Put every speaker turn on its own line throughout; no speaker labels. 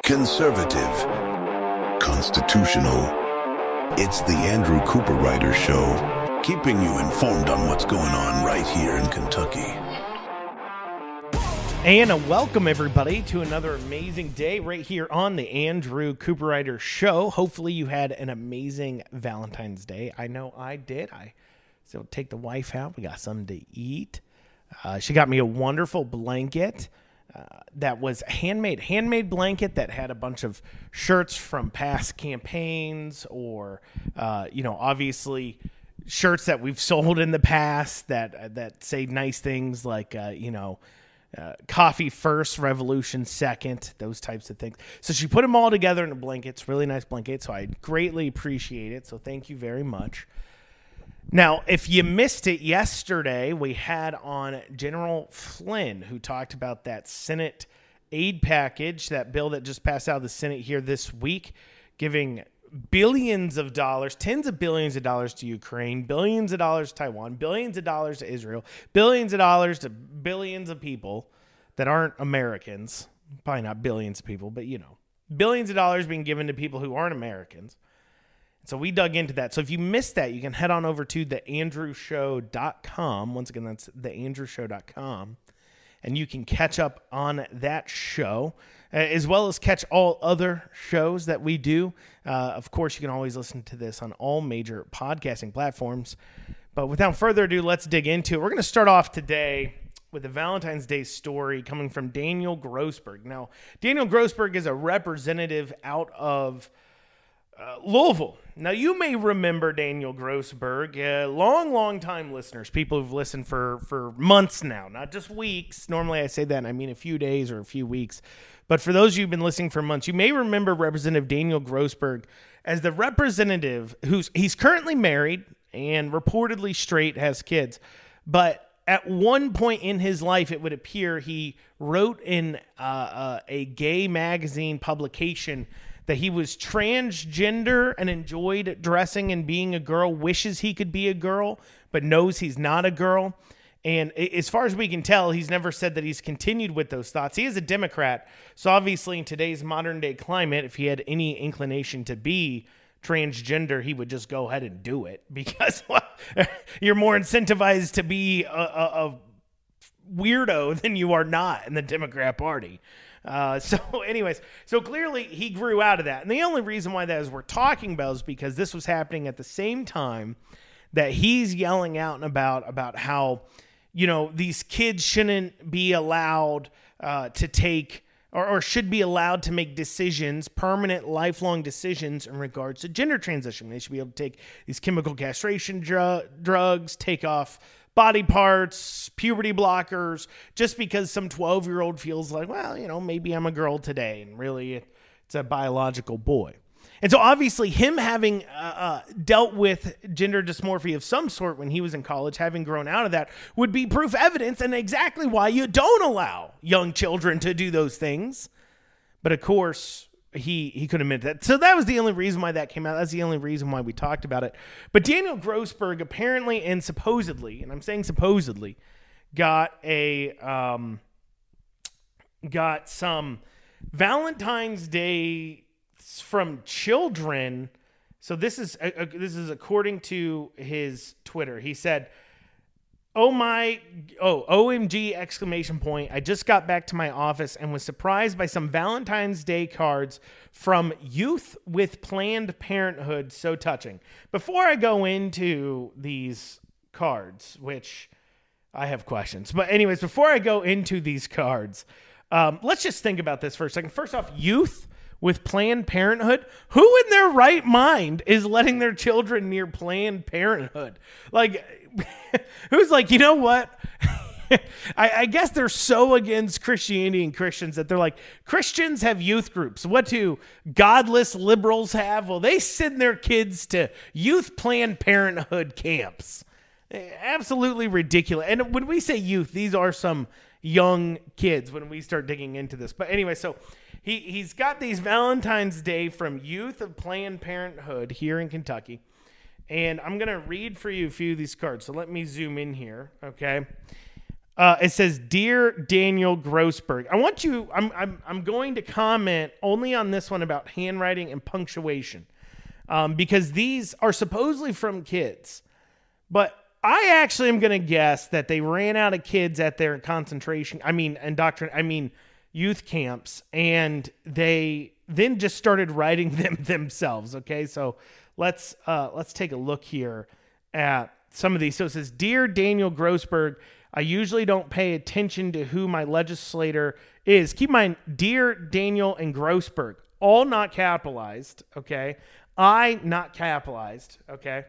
conservative, constitutional. It's the Andrew Cooperrider Show, keeping you informed on what's going on right here in Kentucky.
And welcome, everybody, to another amazing day right here on the Andrew Cooperrider Show. Hopefully you had an amazing Valentine's Day. I know I did. I still take the wife out. We got something to eat. She got me a wonderful blanket that was handmade blanket that had a bunch of shirts from past campaigns or, obviously shirts that we've sold in the past that say nice things like, coffee first, revolution second, those types of things. So she put them all together in a blanket. It's a really nice blanket, so I greatly appreciate it. So thank you very much. Now, if you missed it yesterday, we had on General Flynn, who talked about that Senate aid package, that bill that just passed out of the Senate here this week, giving billions of dollars, tens of billions of dollars to Ukraine, billions of dollars to Taiwan, billions of dollars to Israel, billions of dollars to billions of people that aren't Americans. Probably not billions of people, but billions of dollars being given to people who aren't Americans. So we dug into that. So if you missed that, you can head on over to theandrewshow.com. Once again, that's theandrewshow.com. And you can catch up on that show, as well as catch all other shows that we do. Of course, you can always listen to this on all major podcasting platforms. But without further ado, let's dig into it. We're going to start off today with a Valentine's Day story coming from Daniel Grossberg. Now, Daniel Grossberg is a representative out of Louisville. Now, you may remember Daniel Grossberg, long time listeners, people who've listened for months now, not just weeks. Normally I say that and I mean a few days or a few weeks. But for those of you who've been listening for months, you may remember Representative Daniel Grossberg as the representative he's currently married and reportedly straight, has kids. But at one point in his life, it would appear he wrote in a gay magazine publication that he was transgender and enjoyed dressing and being a girl, wishes he could be a girl, but knows he's not a girl. And as far as we can tell, he's never said that he's continued with those thoughts. He is a Democrat, so obviously in today's modern day climate, if he had any inclination to be transgender, he would just go ahead and do it because you're more incentivized to be a weirdo than you are not in the Democrat Party. So clearly he grew out of that. And the only reason why that is we're talking about is because this was happening at the same time that he's yelling out and about how, these kids shouldn't be allowed to take or should be allowed to make decisions, permanent, lifelong decisions in regards to gender transition. They should be able to take these chemical castration drugs, take off body parts, puberty blockers, just because some 12-year-old feels like, well, maybe I'm a girl today, and really it's a biological boy. And so obviously him having dealt with gender dysmorphia of some sort when he was in college, having grown out of that, would be proof evidence and exactly why you don't allow young children to do those things. But of course, he couldn't admit that. So that was the only reason why that came out. That's the only reason why we talked about it. But Daniel Grossberg apparently and supposedly, and I'm saying supposedly, got some Valentine's Day from children. So this is according to his Twitter. He said, OMG, exclamation point. I just got back to my office and was surprised by some Valentine's Day cards from youth with Planned Parenthood. So touching. Before I go into these cards, which I have questions, but anyways, before I go into these cards, let's just think about this for a second. First off, youth with Planned Parenthood. Who in their right mind is letting their children near Planned Parenthood? Like, who's like, you know what? I guess they're so against Christianity and Christians that they're like, Christians have youth groups. What do godless liberals have? Well, they send their kids to youth Planned Parenthood camps. Absolutely ridiculous. And when we say youth, these are some young kids when we start digging into this. But anyway, so he's got these Valentine's Day from youth of Planned Parenthood here in Kentucky. And I'm going to read for you a few of these cards. So let me zoom in here, okay? It says, "Dear Daniel Grossberg, I want you. I'm going to comment only on this one about handwriting and punctuation, because these are supposedly from kids, but I actually am going to guess that they ran out of kids at their youth camps, and they then just started writing them themselves." Okay, so let's take a look here at some of these. So it says, "Dear Daniel Grossberg, I usually don't pay attention to who my legislator is." Keep in mind, "Dear Daniel and Grossberg," all not capitalized, okay? I not capitalized, okay?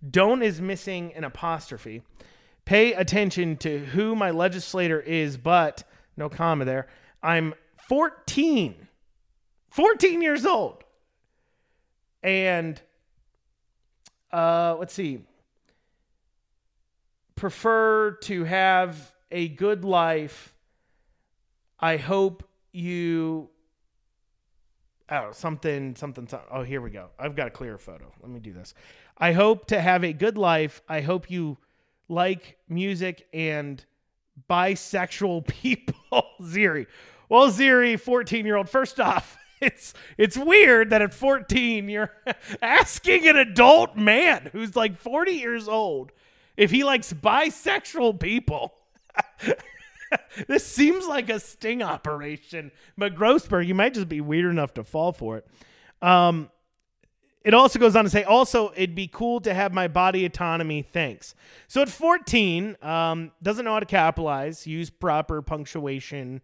"Don't" is missing an apostrophe. "Pay attention to who my legislator is, but," no comma there, "I'm 14 years old. And, let's see. Prefer to have a good life. I hope you..." Oh, something. Oh, here we go. I've got a clearer photo. Let me do this. "I hope to have a good life. I hope you like music and bisexual people." Ziri. Well, Ziri, 14-year-old. First off, it's weird that at 14 you're asking an adult man who's like 40 years old if he likes bisexual people. This seems like a sting operation, but Grossberg, you might just be weird enough to fall for it. It also goes on to say, "Also, it'd be cool to have my body autonomy. Thanks." So at 14, doesn't know how to capitalize, use proper punctuation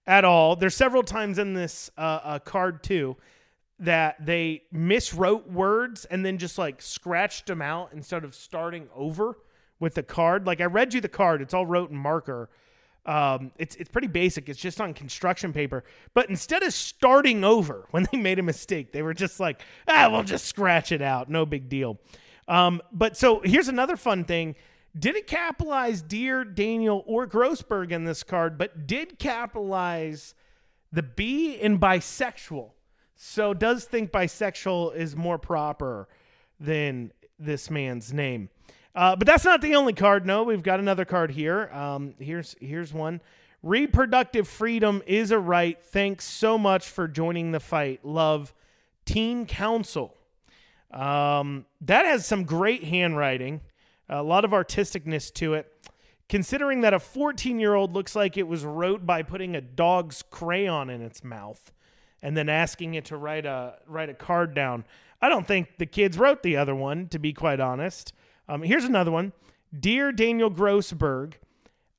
at all. There's several times in this card too that they miswrote words and then just like scratched them out instead of starting over with the card. Like, I read you the card. It's all wrote in marker. It's pretty basic. It's just on construction paper. But instead of starting over when they made a mistake, they were just like, we'll just scratch it out. No big deal. But so here's another fun thing. Didn't capitalize "Dear Daniel" or Grossberg in this card, but did capitalize the B in bisexual. So does think bisexual is more proper than this man's name. But that's not the only card. No, we've got another card here. Here's one. "Reproductive freedom is a right. Thanks so much for joining the fight. Love, Teen Council." That has some great handwriting. A lot of artisticness to it. Considering that a 14-year-old looks like it was wrote by putting a dog's crayon in its mouth and then asking it to write a card down. I don't think the kids wrote the other one, to be quite honest. Here's another one. "Dear Daniel Grossberg,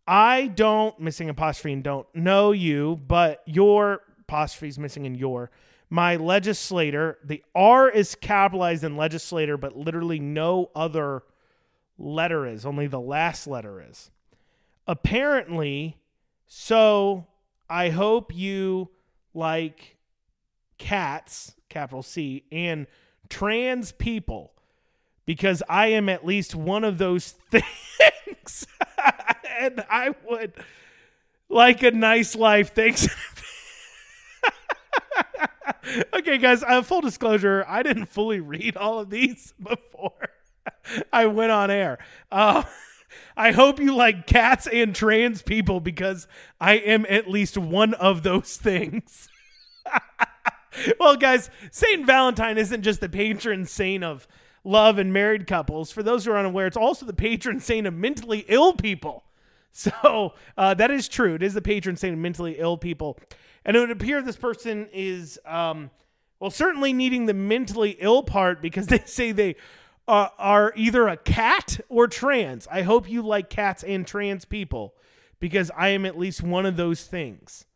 I don't," missing apostrophe and "don't," "know you, but your," apostrophe's missing in "your," "my legislator." The R is capitalized in legislator, but literally no other letter is. Only the last letter is. "Apparently, so I hope you like cats," capital C, "and trans people, because I am at least one of those things. And I would like a nice life. Thanks." Okay, guys, full disclosure, I didn't fully read all of these before I went on air. "I hope you like cats and trans people, because I am at least one of those things." Well, guys, Saint Valentine isn't just the patron saint of love and married couples. For those who are unaware, it's also the patron saint of mentally ill people. So that is true. It is the patron saint of mentally ill people. And it would appear this person is, certainly needing the mentally ill part, because they say they are either a cat or trans. "I hope you like cats and trans people, because I am at least one of those things."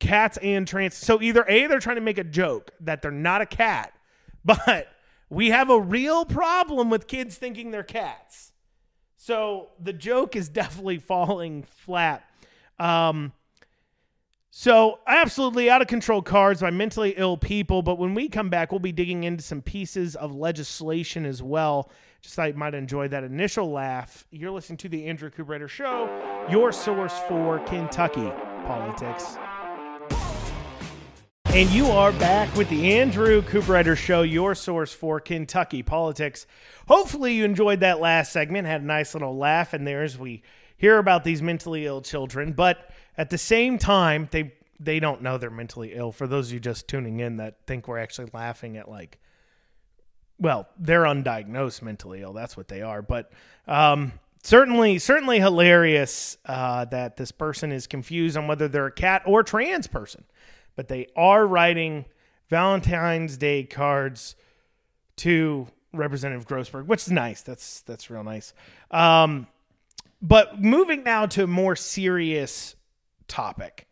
Cats and trans. So either A, they're trying to make a joke that they're not a cat, but we have a real problem with kids thinking they're cats. So the joke is definitely falling flat. So absolutely out of control cards by mentally ill people. But when we come back, we'll be digging into some pieces of legislation as well. Just thought you might enjoy that initial laugh. You're listening to the Andrew Cooperrider Show, your source for Kentucky politics. And you are back with the Andrew Cooperrider Show, your source for Kentucky politics. Hopefully you enjoyed that last segment, had a nice little laugh in there as we hear about these mentally ill children, but at the same time, they don't know they're mentally ill. For those of you just tuning in that think we're actually laughing at like, well, they're undiagnosed mentally ill. That's what they are. But certainly hilarious that this person is confused on whether they're a cat or trans person. But they are writing Valentine's Day cards to Representative Grossberg, which is nice. That's real nice. But moving now to a more serious topic.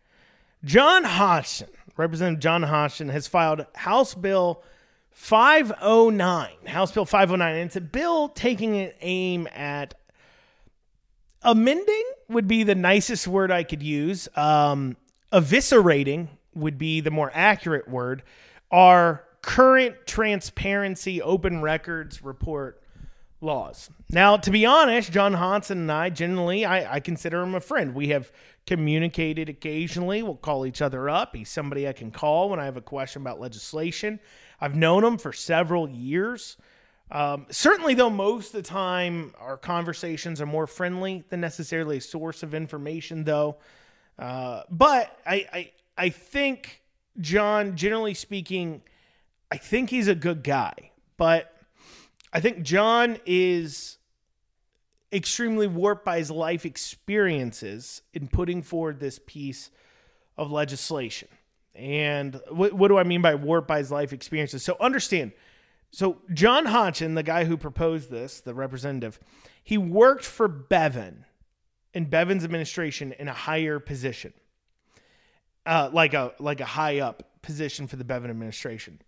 John Hodgson, Representative John Hodgson, has filed House Bill 509. House Bill 509. And it's a bill taking an aim at amending would be the nicest word I could use. Eviscerating would be the more accurate word. Our current transparency open records report laws. Now, to be honest, John Hodgson and I, generally, I consider him a friend. We have communicated occasionally. We'll call each other up. He's somebody I can call when I have a question about legislation. I've known him for several years. Certainly, though, most of the time, our conversations are more friendly than necessarily a source of information, though. But I think John, generally speaking, I think he's a good guy. But I think John is extremely warped by his life experiences in putting forward this piece of legislation. And what do I mean by warped by his life experiences? So understand, so John Hodgson, the guy who proposed this, the representative, he worked for Bevin in Bevin's administration in a higher position, like a high up position for the Bevin administration.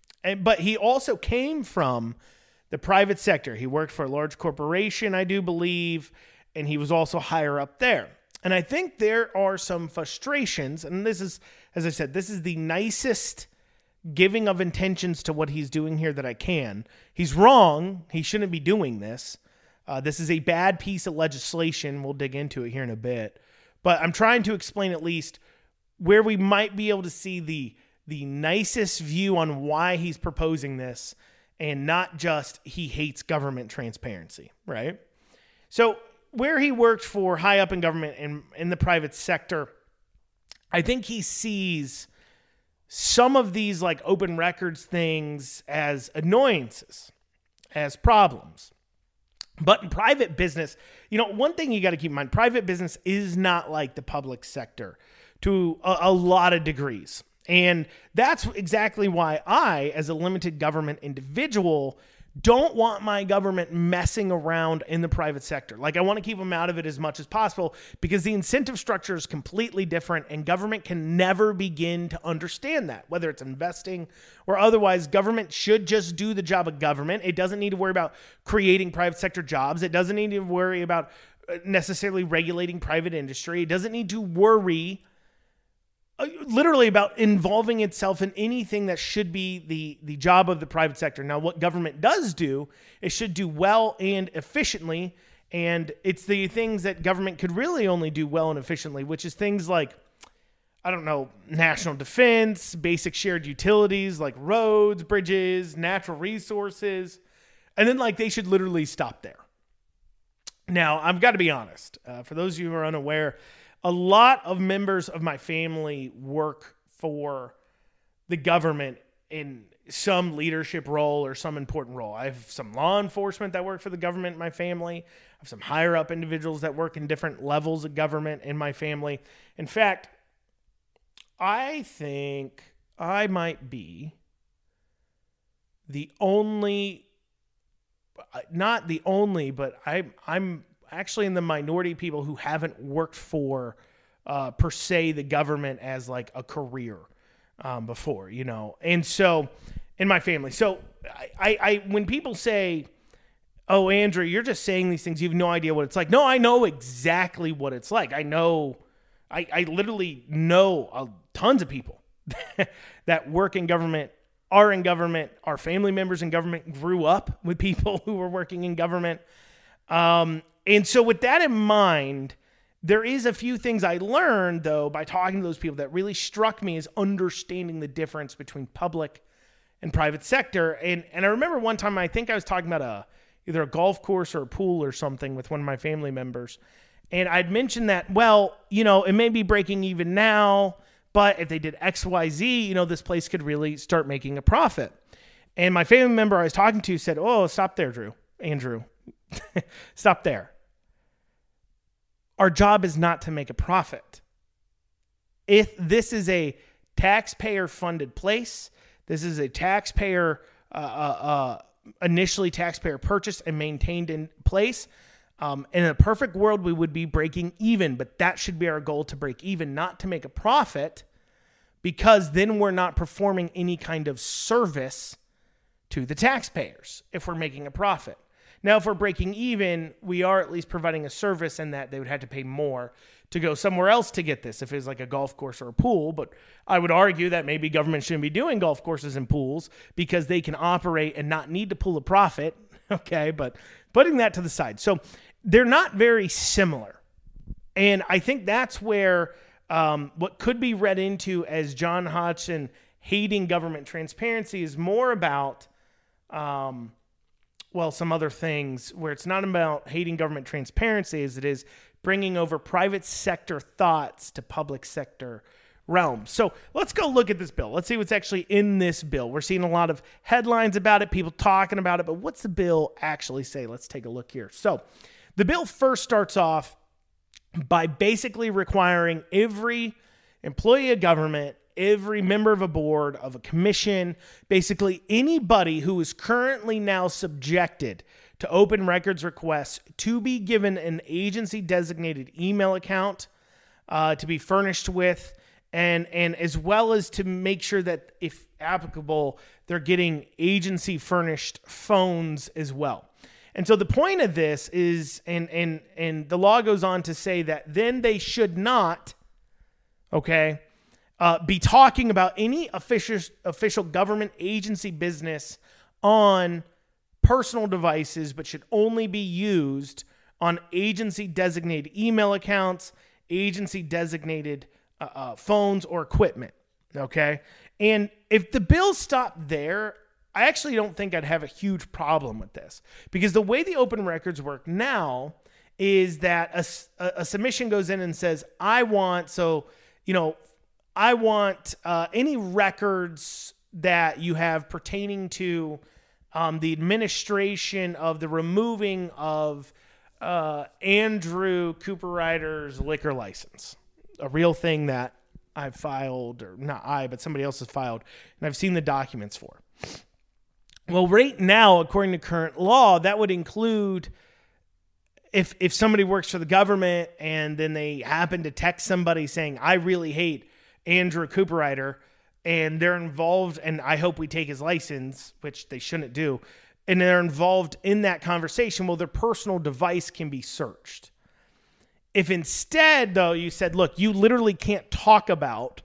But he also came from the private sector. He worked for a large corporation, I do believe, and he was also higher up there. And I think there are some frustrations, and this is, as I said, this is the nicest giving of intentions to what he's doing here that I can. He's wrong. He shouldn't be doing this. This is a bad piece of legislation. We'll dig into it here in a bit. But I'm trying to explain at least where we might be able to see the nicest view on why he's proposing this, and not just he hates government transparency, right? So where he worked for high up in government and in the private sector, I think he sees some of these like open records things as annoyances, as problems. But in private business, one thing you got to keep in mind, private business is not like the public sector to a lot of degrees. And that's exactly why I, as a limited government individual, don't want my government messing around in the private sector. Like, I want to keep them out of it as much as possible because the incentive structure is completely different and government can never begin to understand that, whether it's investing or otherwise. Government should just do the job of government. It doesn't need to worry about creating private sector jobs. It doesn't need to worry about necessarily regulating private industry. It doesn't need to worry literally about involving itself in anything that should be the job of the private sector. Now, what government does do, it should do well and efficiently, and it's the things that government could really only do well and efficiently, which is things like, I don't know, national defense, basic shared utilities like roads, bridges, natural resources, and then like they should literally stop there. Now, I've got to be honest. For those of you who are unaware, a lot of members of my family work for the government in some leadership role or some important role. I have some law enforcement that work for the government in my family. I have some higher up individuals that work in different levels of government in my family. In fact, I think I might be the only, not the only, but I'm actually in the minority of people who haven't worked for per se the government as like a career before, and so in my family. So I when people say, oh, Andrew, you're just saying these things, you have no idea what it's like. No, I know exactly what it's like. I literally know tons of people that work in government, are in government, are family members in government, grew up with people who were working in government. And so with that in mind, there is a few things I learned, though, by talking to those people that really struck me as understanding the difference between public and private sector. And I remember one time, I think I was talking about either a golf course or a pool or something with one of my family members. And I'd mentioned that, well, it may be breaking even now, but if they did X, Y, Z, this place could really start making a profit. And my family member I was talking to said, oh, stop there, Andrew. Stop there. Our job is not to make a profit. If this is a taxpayer-funded place, this is a taxpayer, initially taxpayer purchased and maintained in place. In a perfect world, we would be breaking even, but that should be our goal, to break even, not to make a profit, because then we're not performing any kind of service to the taxpayers if we're making a profit. Now, if we're breaking even, we are at least providing a service, in that they would have to pay more to go somewhere else to get this, if it's like a golf course or a pool. But I would argue that maybe government shouldn't be doing golf courses and pools, because they can operate and not need to pull a profit. Okay, but putting that to the side. So they're not very similar. And I think that's where what could be read into as John Hodgson hating government transparency is more about, some other things, where it's not about hating government transparency as it is bringing over private sector thoughts to public sector realms. So let's go look at this bill. Let's see what's actually in this bill. We're seeing a lot of headlines about it, people talking about it, but what's the bill actually say? Let's take a look here. So the bill first starts off by basically requiring every employee of government, every member of a board, of a commission, basically anybody who is currently now subjected to open records requests, to be given an agency designated email account to be furnished with, and as well as to make sure that, if applicable, they're getting agency furnished phones as well. And so the point of this is, and the law goes on to say that then they should not, be talking about any official government agency business on personal devices, but should only be used on agency-designated email accounts, agency-designated phones or equipment, okay? And if the bill stopped there, I actually don't think I'd have a huge problem with this, because the way the open records work now is that a submission goes in and says, I want any records that you have pertaining to the administration of the removing of Andrew Cooperrider's liquor license, a real thing that I've filed, or not I, but somebody else has filed, and I've seen the documents for. Well, right now, according to current law, that would include if somebody works for the government and then they happen to text somebody saying, I really hate Andrew Cooperrider, and they're involved, and I hope we take his license, which they shouldn't do, and they're involved in that conversation, well, their personal device can be searched. If instead, though, you said, look, you literally can't talk about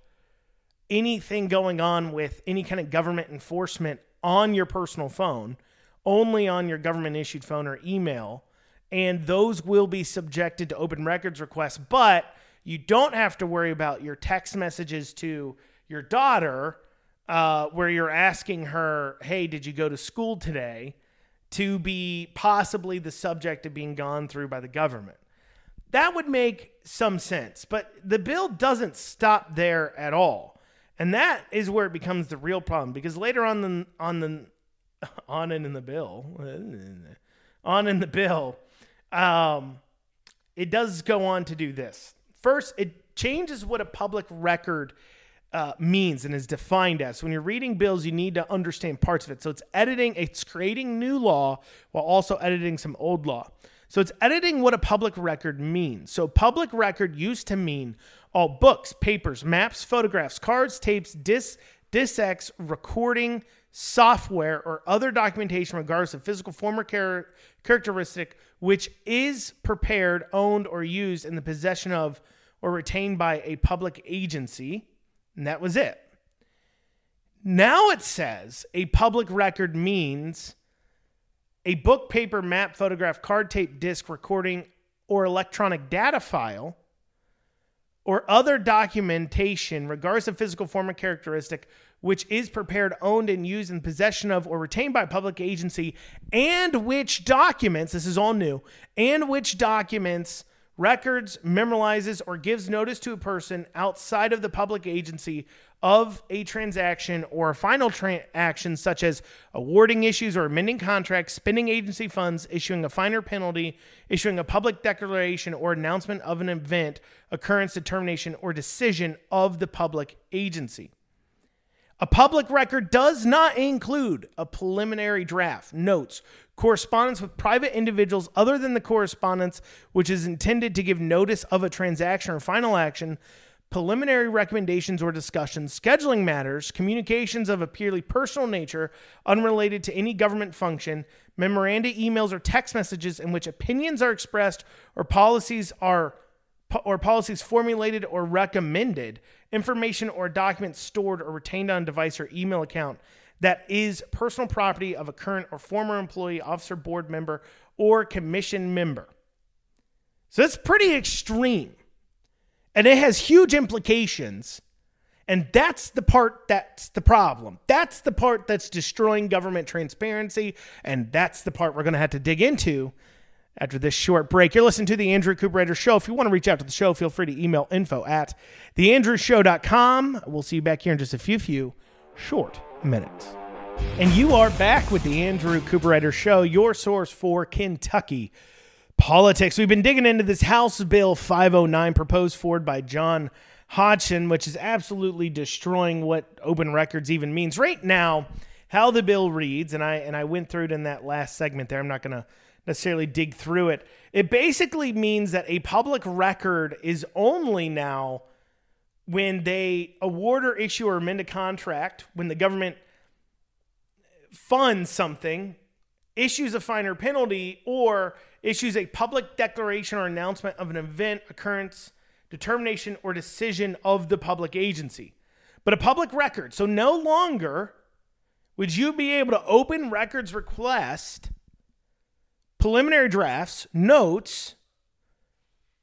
anything going on with any kind of government enforcement on your personal phone, only on your government-issued phone or email, and those will be subjected to open records requests, but you don't have to worry about your text messages to your daughter where you're asking her, hey, did you go to school today, to be possibly the subject of being gone through by the government. That would make some sense, but the bill doesn't stop there at all. And that is where it becomes the real problem, because later on in the bill, it does go on to do this. First, it changes what a public record means and is defined as. So when you're reading bills, you need to understand parts of it. So it's creating new law while also editing some old law. So it's editing what a public record means. So public record used to mean all books, papers, maps, photographs, cards, tapes, discs, recording, software, or other documentation regardless of physical form or characteristic, which is prepared, owned, or used in the possession of or retained by a public agency. And that was it. Now it says a public record means a book, paper, map, photograph, card, tape, disc, recording, or electronic data file, or other documentation, regardless of physical form or characteristic, which is prepared, owned, and used in possession of or retained by a public agency, and which documents, this is all new, and which documents records, memorializes, or gives notice to a person outside of the public agency of a transaction or a final action, such as awarding issues or amending contracts, spending agency funds, issuing a fine or penalty, issuing a public declaration or announcement of an event, occurrence, determination, or decision of the public agency. A public record does not include a preliminary draft, notes, correspondence with private individuals other than the correspondence which is intended to give notice of a transaction or final action, preliminary recommendations or discussions, scheduling matters, communications of a purely personal nature unrelated to any government function, memoranda, emails, or text messages in which opinions are expressed or policies formulated or recommended, information or documents stored or retained on a device or email account that is personal property of a current or former employee, officer, board member, or commission member. So it's pretty extreme. And it has huge implications. And that's the part that's the problem. That's the part that's destroying government transparency. And that's the part we're going to have to dig into after this short break. You're listening to The Andrew Cooperrider Show. If you want to reach out to the show, feel free to email info@theandrewshow.com. We'll see you back here in just a few short minutes. And you are back with The Andrew Cooperrider Show, your source for Kentucky politics. We've been digging into this House Bill 509 proposed forward by John Hodgson, which is absolutely destroying what open records even means. Right now, how the bill reads, and I went through it in that last segment there. I'm not going to necessarily dig through it. It basically means that a public record is only now when they award or issue or amend a contract, when the government funds something, issues a fine or penalty, or issues a public declaration or announcement of an event, occurrence, determination, or decision of the public agency. But a public record. So no longer would you be able to open records request, preliminary drafts, notes,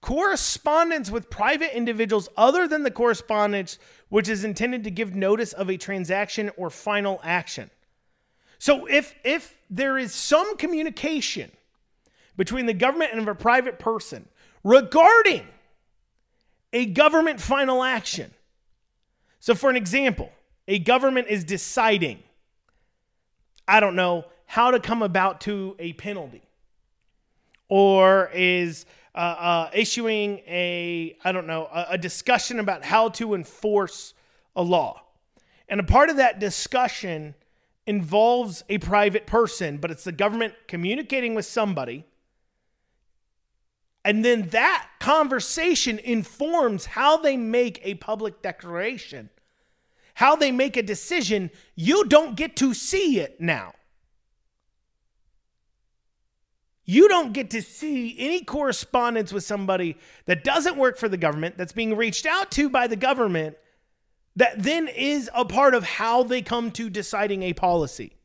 correspondence with private individuals other than the correspondence which is intended to give notice of a transaction or final action. So if there is some communication between the government and a private person regarding a government final action. So for an example, a government is deciding, I don't know, how to come about to a penalty, or is issuing a discussion about how to enforce a law. And a part of that discussion involves a private person, but it's the government communicating with somebody. And then that conversation informs how they make a public declaration, how they make a decision. You don't get to see it now. You don't get to see any correspondence with somebody that doesn't work for the government, that's being reached out to by the government, that then is a part of how they come to deciding a policy.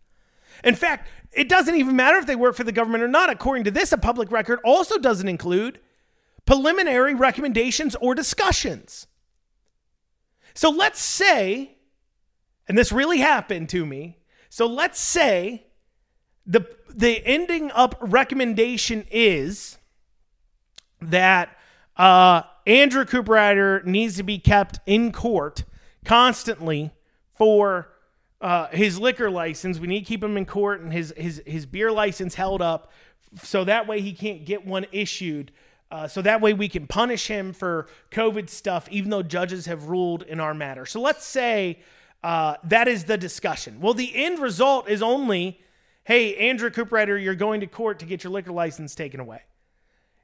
In fact, it doesn't even matter if they work for the government or not. According to this, a public record also doesn't include preliminary recommendations or discussions. So let's say, and this really happened to me, so let's say the ending up recommendation is that Andrew Cooperrider needs to be kept in court constantly for his liquor license. We need to keep him in court and his beer license held up so that way he can't get one issued. So that way we can punish him for COVID stuff, even though judges have ruled in our matter. So let's say that is the discussion. Well, the end result is only, hey, Andrew Cooperrider, you're going to court to get your liquor license taken away.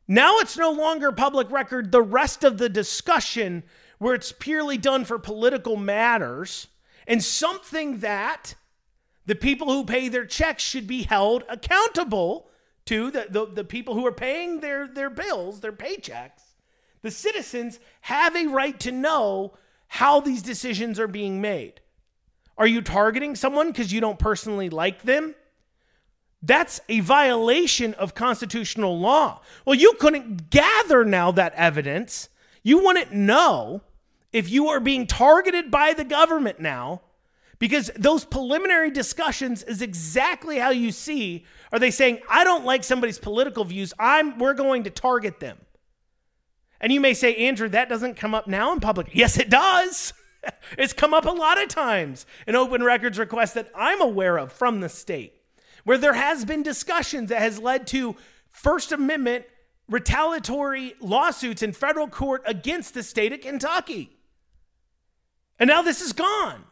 Now it's no longer public record. The rest of the discussion, where it's purely done for political matters and something that the people who pay their checks should be held accountable to, the people who are paying their bills, their paychecks. The citizens have a right to know how these decisions are being made. Are you targeting someone because you don't personally like them? That's a violation of constitutional law. Well, you couldn't gather now that evidence. You wouldn't know if you are being targeted by the government now, because those preliminary discussions is exactly how you see, are they saying, I don't like somebody's political views, we're going to target them. And you may say, Andrew, that doesn't come up now in public. Yes, it does. It's come up a lot of times in open records requests that I'm aware of from the state, where there has been discussions that has led to First Amendment retaliatory lawsuits in federal court against the state of Kentucky. And now this is gone.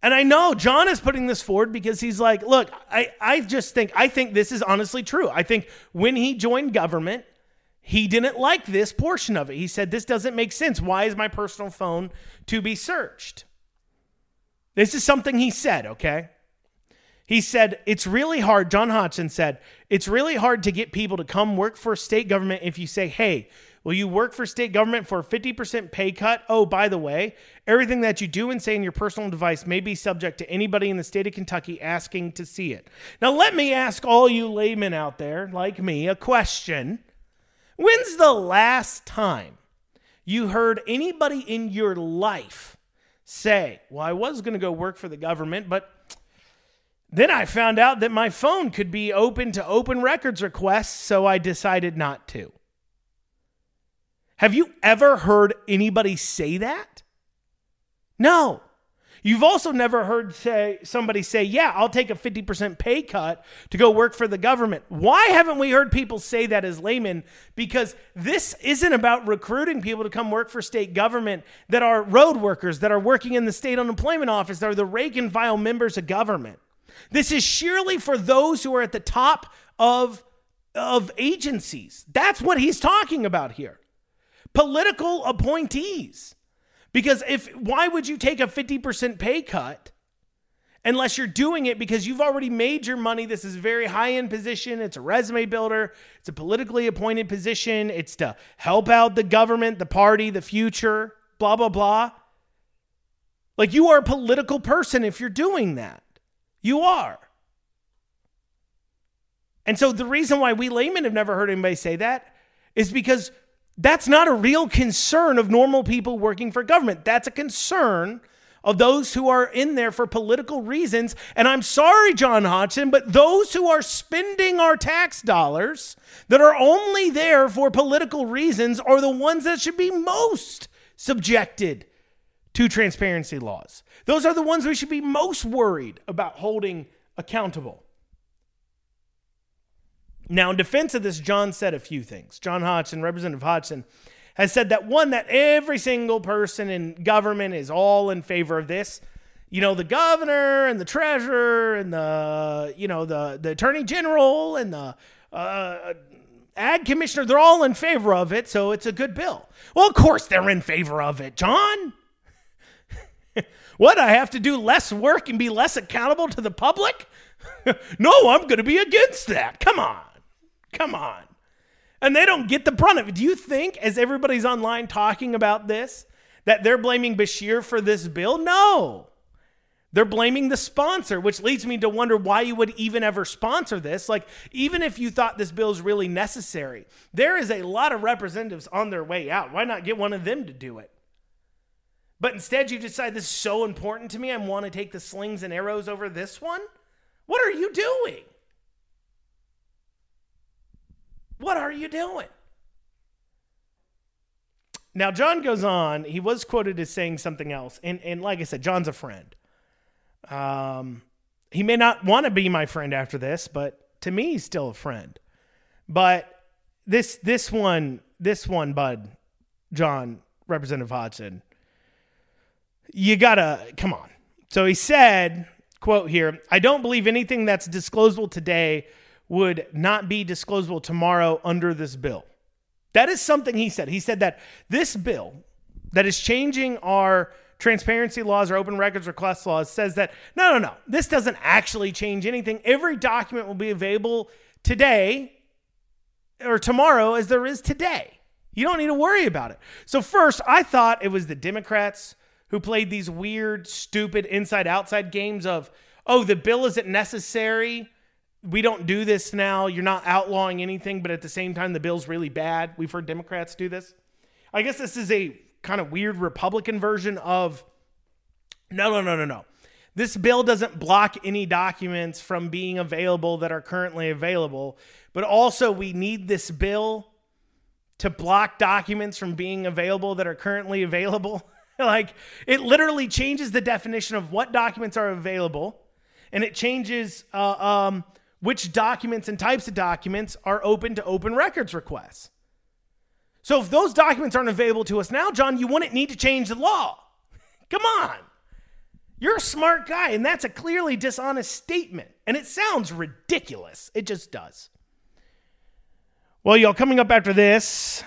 And I know John is putting this forward because he's like, look, I think this is honestly true. I think when he joined government, he didn't like this portion of it. He said, this doesn't make sense. Why is my personal phone to be searched? This is something he said, okay? He said, it's really hard. John Hodgson said, it's really hard to get people to come work for state government if you say, hey, will you work for state government for a 50% pay cut? Oh, by the way, everything that you do and say in your personal device may be subject to anybody in the state of Kentucky asking to see it. Now, let me ask all you laymen out there, like me, a question. When's the last time you heard anybody in your life say, well, I was going to go work for the government, but then I found out that my phone could be open to open records requests, so I decided not to? Have you ever heard anybody say that? No. You've also never heard somebody say, yeah, I'll take a 50% pay cut to go work for the government. Why haven't we heard people say that as laymen? Because this isn't about recruiting people to come work for state government that are road workers, that are working in the state unemployment office, that are the rank and file members of government. This is surely for those who are at the top of agencies. That's what he's talking about here. Political appointees. Because why would you take a 50% pay cut unless you're doing it because you've already made your money? This is a very high-end position. It's a resume builder. It's a politically appointed position. It's to help out the government, the party, the future, blah, blah, blah. Like, you are a political person if you're doing that. You are. And so the reason why we laymen have never heard anybody say that is because that's not a real concern of normal people working for government. That's a concern of those who are in there for political reasons. And I'm sorry, John Hodgson, but those who are spending our tax dollars that are only there for political reasons are the ones that should be most subjected to transparency laws. Those are the ones we should be most worried about holding accountable. Now, in defense of this, John said a few things. John Hodgson, Representative Hodgson, has said that that every single person in government is all in favor of this. You know, the governor and the treasurer and the attorney general and the ag commissioner, they're all in favor of it, so it's a good bill. Well, of course they're in favor of it, John. What, I have to do less work and be less accountable to the public? No, I'm going to be against that. Come on. And they don't get the brunt of it. Do you think, as everybody's online talking about this, that they're blaming Beshear for this bill? No. They're blaming the sponsor, which leads me to wonder why you would even ever sponsor this. Like, even if you thought this bill is really necessary, there is a lot of representatives on their way out. Why not get one of them to do it? But instead, you decide this is so important to me, I want to take the slings and arrows over this one? What are you doing? What are you doing? Now, John goes on. He was quoted as saying something else. And like I said, John's a friend. He may not want to be my friend after this, but to me, he's still a friend. But this one, bud, John, Representative Hodgson, you gotta, come on. So he said, quote here, I don't believe anything that's disclosable today would not be disclosable tomorrow under this bill. That is something he said. He said that this bill that is changing our transparency laws or open records request laws says that, no, this doesn't actually change anything. Every document will be available today or tomorrow as there is today. You don't need to worry about it. So first, I thought it was the Democrats who played these weird, stupid inside-outside games of, oh, the bill isn't necessary. We don't do this now. You're not outlawing anything, but at the same time, the bill's really bad. We've heard Democrats do this. I guess this is a kind of weird Republican version of, no. This bill doesn't block any documents from being available that are currently available, but also we need this bill to block documents from being available that are currently available. Like, it literally changes the definition of what documents are available, and it changes which documents and types of documents are open to open records requests. So if those documents aren't available to us now, John, you wouldn't need to change the law. Come on. You're a smart guy, and that's a clearly dishonest statement. And it sounds ridiculous. It just does. Well, y'all, coming up after this,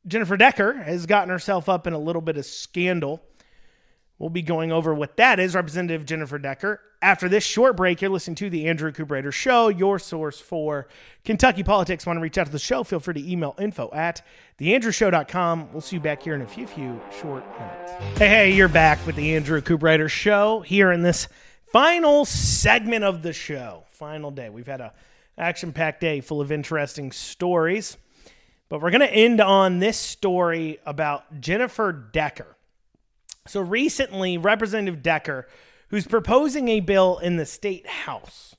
Jennifer Decker has gotten herself up in a little bit of scandal. We'll be going over what that is, Representative Jennifer Decker. After this short break, you're listening to the Andrew Cooperrider Show, your source for Kentucky politics. Want to reach out to the show? Feel free to email info@theandrewshow.com. We'll see you back here in a few short minutes. Hey, you're back with the Andrew Cooperrider Show here in this final segment of the show. Final day. We've had a action-packed day full of interesting stories, but we're going to end on this story about Jennifer Decker. So recently, Representative Decker, who's proposing a bill in the state house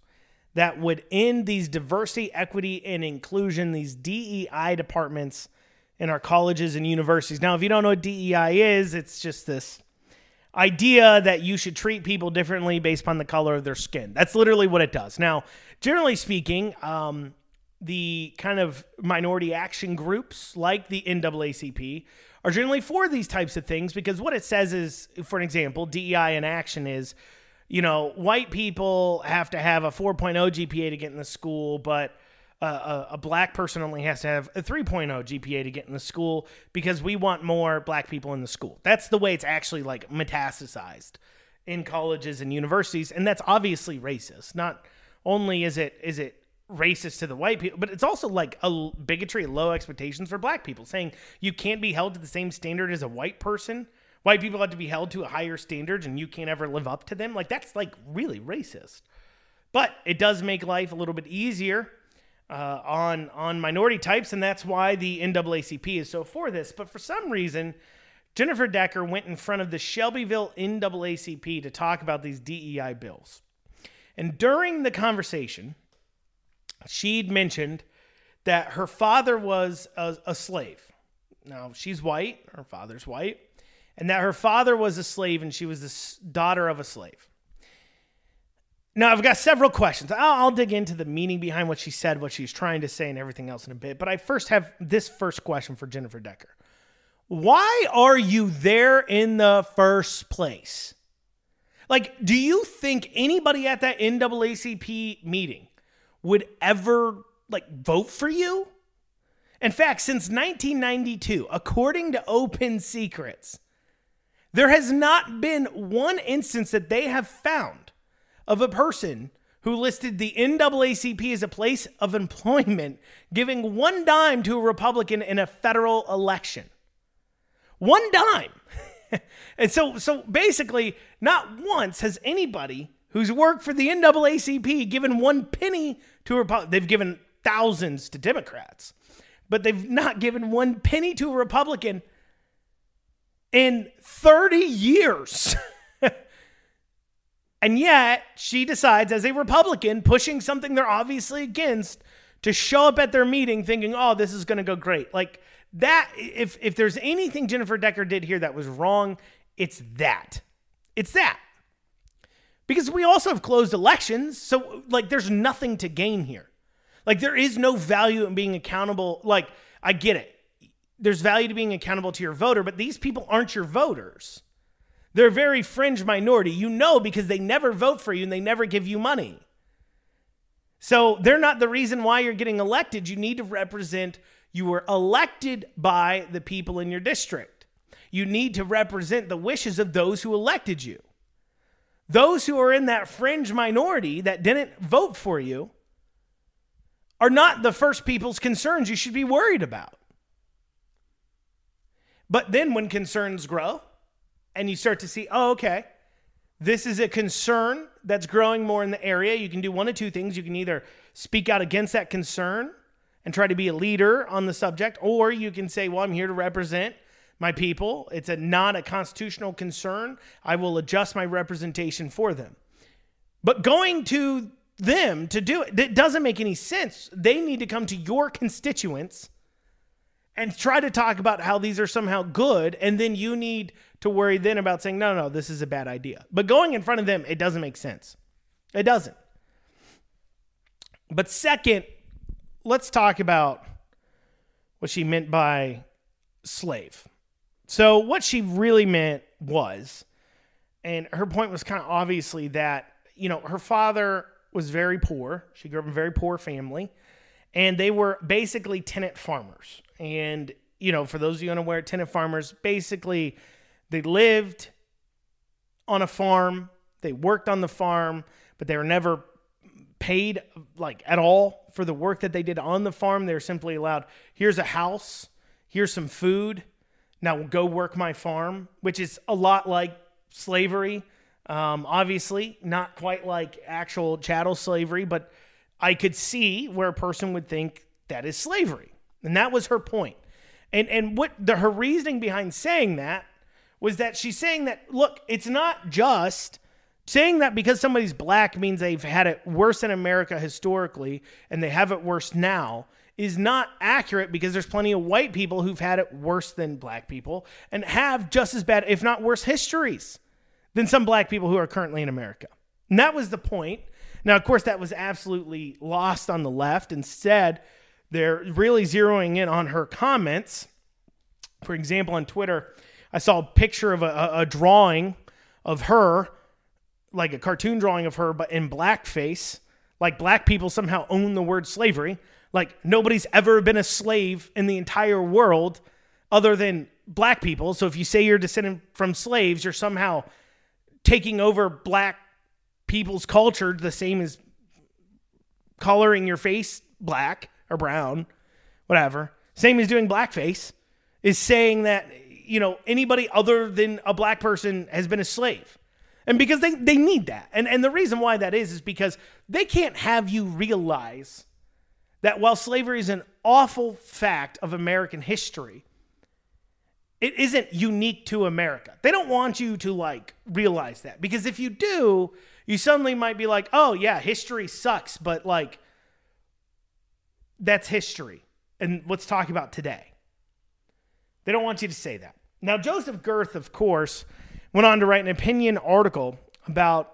that would end these diversity, equity, and inclusion, these DEI departments in our colleges and universities. Now, if you don't know what DEI is, it's just this idea that you should treat people differently based upon the color of their skin. That's literally what it does. Now, generally speaking, the kind of minority action groups like the NAACP are generally for these types of things, because what it says is, for an example, DEI in action is, white people have to have a 4.0 GPA to get in the school, but a black person only has to have a 3.0 GPA to get in the school because we want more black people in the school. That's the way it's actually like metastasized in colleges and universities, and that's obviously racist. Not only is it racist to the white people, but it's also like a bigotry, low expectations for black people, saying you can't be held to the same standard as a white person. White people have to be held to a higher standard and you can't ever live up to them. Like, that's like really racist. But it does make life a little bit easier on minority types, and that's why the NAACP is so for this. But for some reason, Jennifer Decker went in front of the Shelbyville NAACP to talk about these DEI bills. And during the conversation, she'd mentioned that her father was a slave. Now, she's white, her father's white, and that her father was a slave and she was the daughter of a slave. Now, I've got several questions. I'll dig into the meaning behind what she said, what she's trying to say, and everything else in a bit. But I first have this first question for Jennifer Decker. Why are you there in the first place? Like, do you think anybody at that NAACP meeting would ever vote for you? In fact, since 1992, according to Open Secrets, there has not been one instance that they have found of a person who listed the NAACP as a place of employment giving one dime to a Republican in a federal election. One dime. And so basically, not once has anybody who's worked for the NAACP given one penny to a Republican. They've given thousands to Democrats, but they've not given one penny to a Republican in 30 years. And yet she decides, as a Republican pushing something they're obviously against, to show up at their meeting thinking, oh, this is going to go great. Like that, if there's anything Jennifer Decker did here that was wrong, it's that. It's that. Because we also have closed elections, so there's nothing to gain here. There is no value in being accountable. I get it. There's value to being accountable to your voter, but these people aren't your voters. They're a very fringe minority, because they never vote for you and they never give you money. So they're not the reason why you're getting elected. You need to represent, you were elected by the people in your district. You need to represent the wishes of those who elected you. Those who are in that fringe minority that didn't vote for you are not the first people's concerns you should be worried about. But then when concerns grow and you start to see, oh, okay, this is a concern that's growing more in the area, you can do one of two things. You can either speak out against that concern and try to be a leader on the subject, or you can say, well, I'm here to represent my people. It's not a constitutional concern. I will adjust my representation for them. But going to them to do it doesn't make any sense. They need to come to your constituents and try to talk about how these are somehow good, and then you need to worry then about saying, no, this is a bad idea. But going in front of them, it doesn't make sense. It doesn't. But second, let's talk about what she meant by slave. So what she really meant was, and her point was kind of obviously that, her father was very poor. She grew up in a very poor family, and they were basically tenant farmers. And, for those of you unaware, tenant farmers, basically they lived on a farm, they worked on the farm, but they were never paid at all for the work that they did on the farm. They were simply allowed, here's a house, here's some food, now go work my farm, which is a lot like slavery. Obviously not quite like actual chattel slavery, but I could see where a person would think that is slavery. And that was her point. And what her reasoning behind saying that was that she's saying that, look, it's not just saying that because somebody's black means they've had it worse in America historically and they have it worse now is not accurate, because there's plenty of white people who've had it worse than black people and have just as bad, if not worse, histories than some black people who are currently in America. And that was the point. Now, of course, that was absolutely lost on the left. Instead, they're really zeroing in on her comments. For example, on Twitter, I saw a picture of a drawing of her, like a cartoon drawing of her, but in blackface. Like black people somehow own the word slavery. Like nobody's ever been a slave in the entire world other than black people. So if you say you're descended from slaves, you're somehow taking over black people's culture, the same as coloring your face black or brown, whatever. Same as doing blackface, is saying that, anybody other than a black person has been a slave. And because they need that. And the reason why that is because they can't have you realize that while slavery is an awful fact of American history, it isn't unique to America. They don't want you to realize that, because if you do, you suddenly might be like, oh yeah, history sucks, but that's history. And let's talk about today. They don't want you to say that. Now, Joseph Girth, of course, went on to write an opinion article about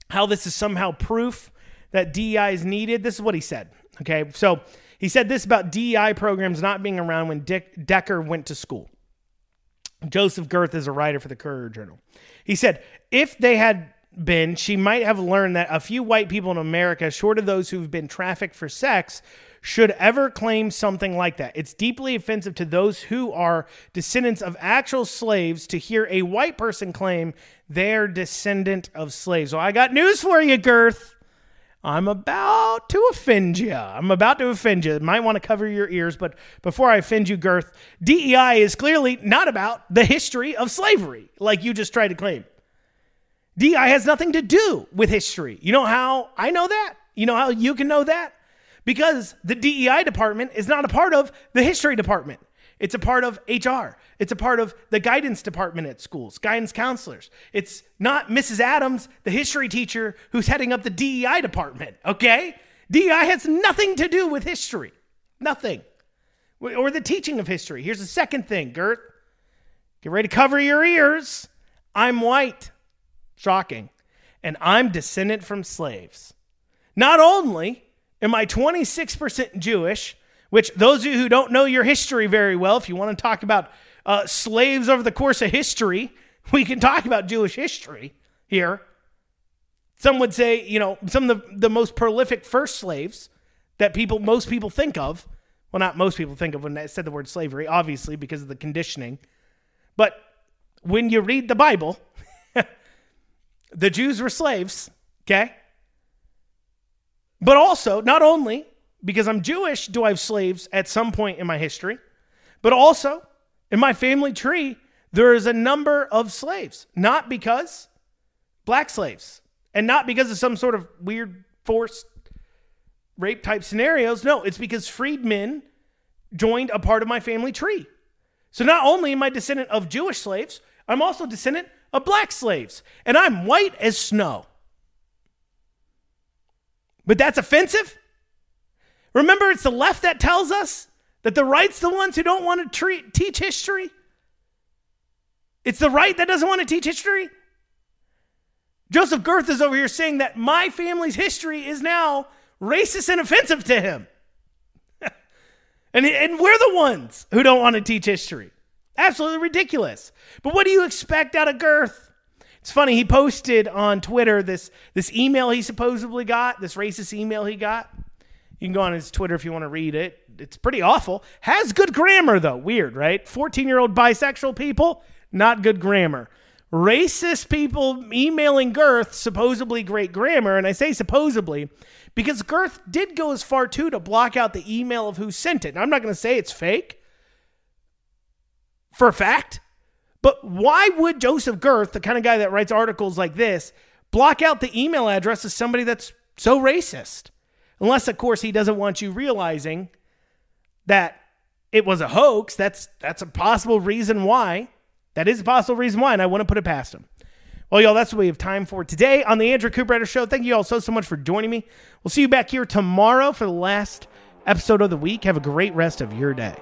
how this is somehow proof that DEI is needed. This is what he said. Okay, so he said this about DEI programs not being around when Decker went to school. Joseph Girth is a writer for the Courier-Journal. He said, if they had been, she might have learned that a few white people in America, short of those who've been trafficked for sex, should ever claim something like that. It's deeply offensive to those who are descendants of actual slaves to hear a white person claim they're descendant of slaves. So I got news for you, Girth. I'm about to offend you. You might want to cover your ears, but before I offend you, Girth, DEI is clearly not about the history of slavery, like you just tried to claim. DEI has nothing to do with history. You know how I know that? You know how you can know that? Because the DEI department is not a part of the history department. It's a part of HR. It's a part of the guidance department at schools, guidance counselors. It's not Mrs. Adams, the history teacher, who's heading up the DEI department, okay? DEI has nothing to do with history. Nothing. Or the teaching of history. Here's the second thing, Girth. Get ready to cover your ears. I'm white. Shocking. And I'm descendant from slaves. Not only am I 26% Jewish, which those of you who don't know your history very well, if you want to talk about slaves over the course of history, we can talk about Jewish history here. Some would say, some of the most prolific first slaves that most people think of. Well, not most people think of when I said the word slavery, obviously, because of the conditioning. But when you read the Bible, the Jews were slaves, okay? But also, not only because I'm Jewish do I have slaves at some point in my history, but also in my family tree, there is a number of slaves. Not because black slaves, and not because of some sort of weird forced rape type scenarios. No, it's because freedmen joined a part of my family tree. So not only am I descendant of Jewish slaves, I'm also descendant of black slaves. And I'm white as snow. But that's offensive? Remember, it's the left that tells us that the right's the ones who don't want to teach history? It's the right that doesn't want to teach history? Joseph Girth is over here saying that my family's history is now racist and offensive to him. And we're the ones who don't want to teach history. Absolutely ridiculous. But what do you expect out of Girth? It's funny, he posted on Twitter this email he supposedly got, this racist email he got. You can go on his Twitter if you want to read it. It's pretty awful. Has good grammar, though. Weird, right? 14-year-old bisexual people, not good grammar. Racist people emailing Girth, supposedly great grammar. And I say supposedly because Girth did go as far, too, to block out the email of who sent it. And I'm not going to say it's fake for a fact. But why would Joseph Girth, the kind of guy that writes articles like this, block out the email address of somebody that's so racist? Unless, of course, he doesn't want you realizing that it was a hoax. That's a possible reason why. That is a possible reason why, and I want to put it past him. Well, y'all, that's what we have time for today on the Andrew Cooperrider Show. Thank you all so much for joining me. We'll see you back here tomorrow for the last episode of the week. Have a great rest of your day.